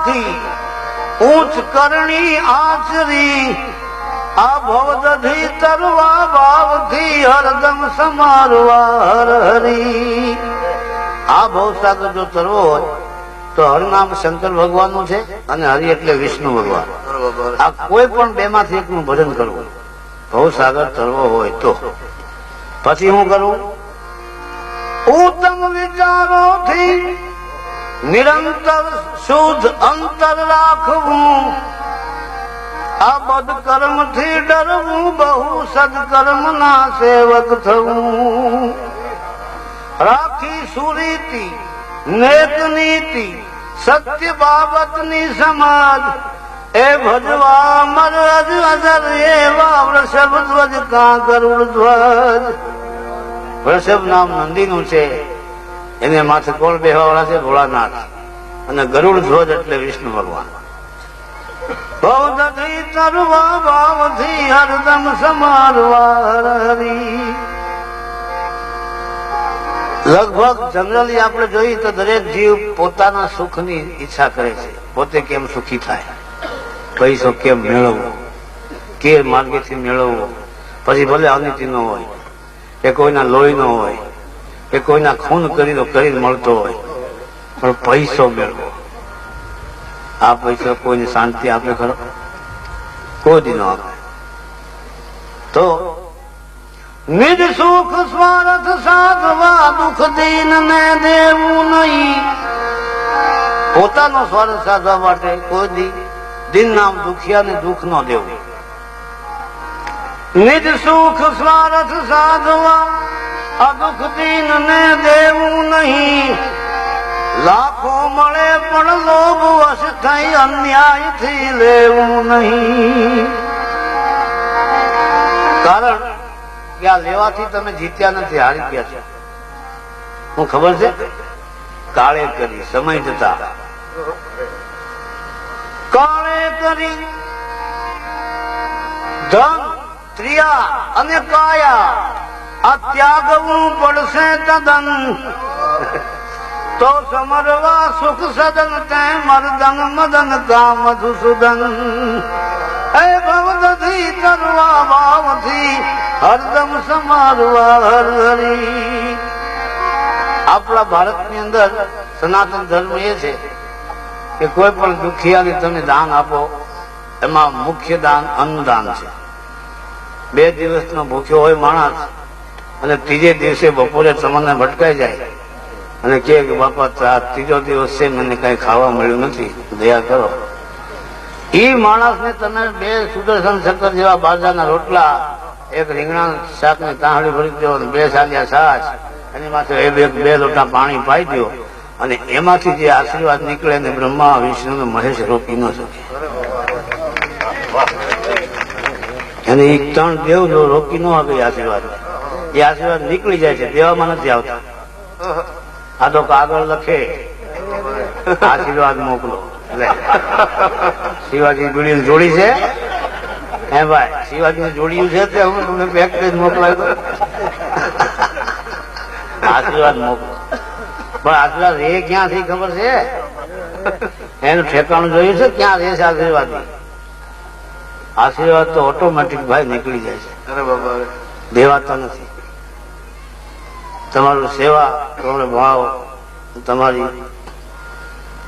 રાખી ઊંચ કરણી આચરી આ ભવદધી તરવા ભાવથી હરદમ સમારવા હર હરી. આ ભવસાગર જો તરવો હોય તો હરનામ શંકર ભગવાન નું છે અને હરિ એટલે વિષ્ણુ ભગવાન. આ કોઈ પણ બે માંથી એક નું ભજન કરવું ભવસાગર તરવો હોય તો. પછી હું કરું ઉત્તમ વિચારોથી નિરંતર શુદ્ધ અંતર રાખવું આ બદકર્મ થી ડરવું બહુ સદકર્મ ના સેવક થવું. રાખી સુરીતિ નેક નીતિ સત્ય બાબતની સમાજ એ ભજવા મરજ અજર એવા વૃષભ ધ્વજ કા ગરુડ ધ્વજ. વૃષભ નામ નંદીનું છે, એને માથે કોણ બેહવાવાળા છે? ભોળાનાથ. અને ગરુડ ધ્વજ એટલે વિષ્ણુ ભગવાન. બૌદ્ધથી તરવા ભાવથી હરદમ સમારવા હર હરી. લગભગ જનરલી આપણે જોઈએ તો દરેક જીવ પોતાના સુખની ઈચ્છા કરે છે, પોતે કેમ સુખી થાય, પૈસો કેમ મેળવવો, કે માર્ગેથી મેળવવો. પછી ભલે અનિતિ નો હોય, કે કોઈના લોહી નો હોય, કે કોઈના ખૂન કરી મળતો હોય, પણ પૈસો મેળવો. આ પૈસો કોઈને શાંતિ આપે ખરો? કોઈ દી ન આપે. તો નિજ સુખ સ્વાર્થ સાધવા દુઃખ દીન ને દેવું નહીં. પોતાનો સ્વાર્થ સાધવા માટે કોઈ દી દિન નામ દુખિયાને દુઃખ ન દેવું. નિજ સુખ સ્વાર્થ સાધવા આ દુઃખ દીન ને દેવું નહીં. લાખો મળે પણ લોભ વશ થઈ અન્યાયથી લેવું નહીં. કારણ કે આ લેવાથી તમે જીત્યા નથી, હારી ગયા છે. હું ખબર છે કાળે કરી સમય જતા કાળે કરી ધન ત્રિયા અને કાયા આ ત્યાગવું પડશે તદન તો સમરવા સુખ સદન તે મર્દન મદન કા મધુસૂદન. એ ભવદધી તરવા ભાવથી હરદમ સમારવા હર હરી. આપણા ભારતની અંદર સનાતન ધર્મ એ છે કે કોઈ પણ દુખિયાને તમે દાન આપો, એમાં મુખ્ય દાન અન્નદાન છે. 2 દિવસનો ભૂખ્યો હોય માણસ અને ત્રીજે દિવસે બપોરે તમને ભટકાઈ જાય અને કે બાપા ત્રીજો દિવસ છે, મને કઈ ખાવા મળ્યું નથી, દયા કરો. એ માણસને તમે 2 સુદર્શન ચક્ર જેવા બાજરાના રોટલા, એક રીંગણા શાક ની તાહળી ભરી દો, 2 સાલિયા છાશ, એની માથે 2 લોટા પાણી પાઈ દો, અને એમાંથી જે આશીર્વાદ નીકળે ને બ્રહ્મા વિષ્ણુ ને મહેશ રોકી ન શકે. અને એ 3 દેવ જો રોકી ન શકે આશીર્વાદ, એ આશીર્વાદ નીકળી જાય છે, દેવામાં નથી આવતા. આ તો કાગળ લખે આશીર્વાદ મોકલો. શિવાજી બીડી જોડી છે, હે ભાઈ શિવાજી ને જોડ્યું છે તે હું તમને પેક કરી મોકલાવ્યો. આશીર્વાદ મોકલો. પણ આશીર્વાદ એ ક્યાંથી ખબર છે? એનું ઠેકાણું જોયું છે ક્યાં રહે છે આશીર્વાદ? આશીર્વાદ તો ઓટોમેટિક ભાઈ નીકળી જાય છે. અરે બાબા, દેવાતા નથી. તમારું સેવા, તમારો ભાવ, તમારી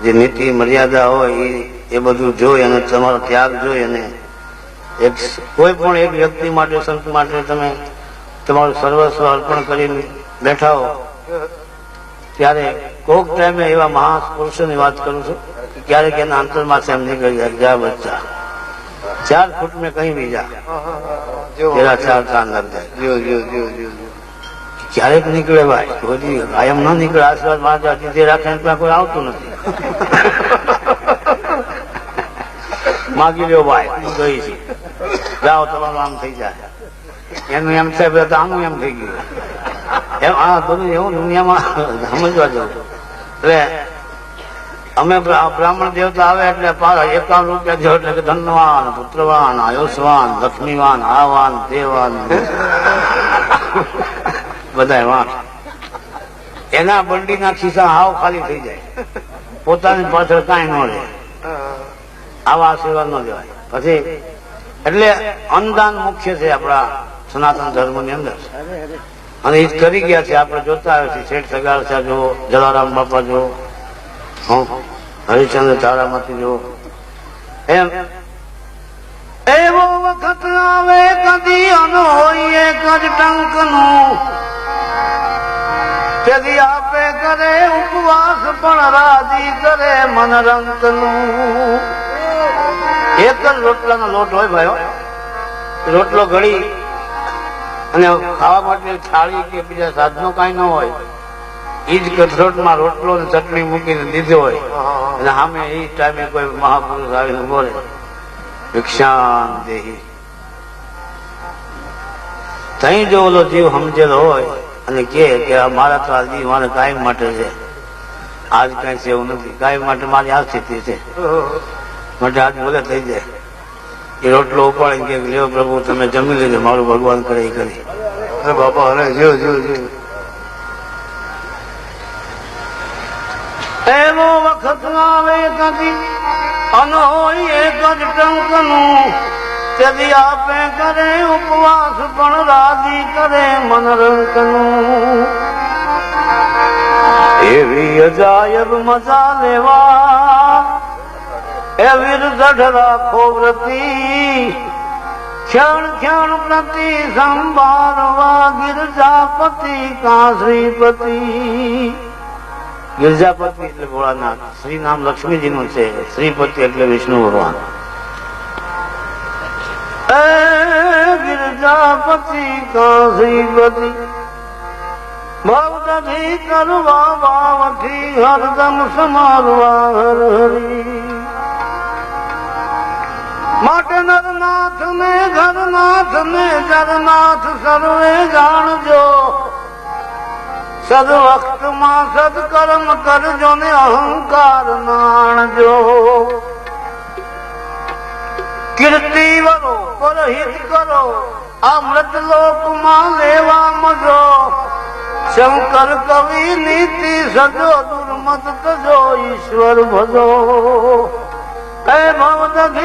જે નીતિ મર્યાદા હોય એ બધું જોઈ અને તમારો ત્યાગ જોઈ અને કોઈ પણ એક વ્યક્તિ માટે, સંત માટે તમે તમારું સર્વસ્વ અર્પણ કરીને બેઠા હો, ત્યારે કોઈક ટાઈમે એવા મહાપુરુષોની વાત કરું છું કે ક્યારેક એના અંતરમાંથી એમ નીકળી જાય, જા બચ્ચા 4 ફૂટ મેં કहीं भी जा, तेरा 4 चांद लग जाए. ક્યારેક નીકળે ભાઈ, કોઈ કાયમ ન નીકળે. આશીર્વાદ મારા જીતે રાખે ત્યાં કોઈ આવતું નથી. માગી લ્યો ભાઈ, હું ગઈ છું, જાઓ તમારું આમ થઈ જાય. એનું એમ થાય તો આનું એમ થઈ ગયું. એમ આ બધું એવું દુનિયામાં સમજવા જવું. એટલે અમે બ્રાહ્મણ દેવતા આવે એટલે 51 રૂપિયા જો, એટલે કે ધનવાન, પુત્રવાન, આયુષ્વાન, લક્ષ્મીવાન, આવાન, દેવાન, બધા વાંક. એના બંડીના ખિસ્સા હાવ ખાલી થઈ જાય, પોતાની પાછળ કાંઈ ન રહે. આવા આશીર્વાદ ન લેવાય. પછી એટલે અન્નદાન મુખ્ય છે આપણા સનાતન ધર્મની અંદર, અને એ કરી ગયા છે. આપણે જોતા આવ્યા છીએ, શેઠ સગારસા જો, જલારામ બાપા જો, હરિચંદ્ર તારામાંથી જો, એમ એવો વખત આવે કદી અન હોય એક જ ટંકનું, તેથી આપે કરે ઉપવાસ પણ રાજી કરે મન રંકનું. એક જ રોટલાનો લોટ હોય ભાઈઓ, રોટલો ઘડી અને ખાવા માટે થાળી કે બીજા સાધનો કઈ ન હોય, એ જ કથરોટમાં રોટલો ને ચટણી મૂકીને દીધો હોય, અને સામે એ ટાઈમે કોઈ મહાપુરુષ આવીને બોલે ભિક્ષાન દેહી. તઈ જો ઓલો જીવ સમજેલો હોય અને કે મારા તો આ જીવ મારે કાયમ માટે છે, આજ કઈ છે એવું નથી, કાયમ માટે મારી આ સ્થિતિ છે માટે આજ બોલે થઈ જાય. એ રોટલો ઉપાડીને કે લ્યો પ્રભુ તમે જમી લેજો, મારું ભગવાન કરે એ કરી. અરે બાપા અરે જો એવો વખત આવે કદી અન હોય એક જ ટંકનું, તેથી આપે કરે ઉપવાસ પણ રાજી કરે મન રંકનું. એવી અજાયબ મજા લેવા એ વિરદઢ રાખો વ્રતી, ક્ષણ ક્ષણ પ્રતિ સંભાળવા ગિરજાપતિ કા શ્રીપતિ. ગિરજાપતિ એટલે ભોળાનાથ, શ્રી નામ લક્ષ્મીજી નું છે, શ્રીપતિ એટલે વિષ્ણુ ભગવાન. ગિરજાપતિ કા શ્રીપતિ ભવદધી કરવા ભાવથી હરદમ સમારવા હર હરી. માટે નરનાથ ને ઘરનાથ ને જરનાથ સર્વે જાણજો, સદ વખત માં સદકર્મ કરજો ને અહંકાર નાણજો. કીર્તિ વરો પરહિત કરો આ મૃત લોક માં લેવા મજો, શંકર કવિ નીતિ સજો દુર્મત તજો ઈશ્વર ભજો. હે ભવદધી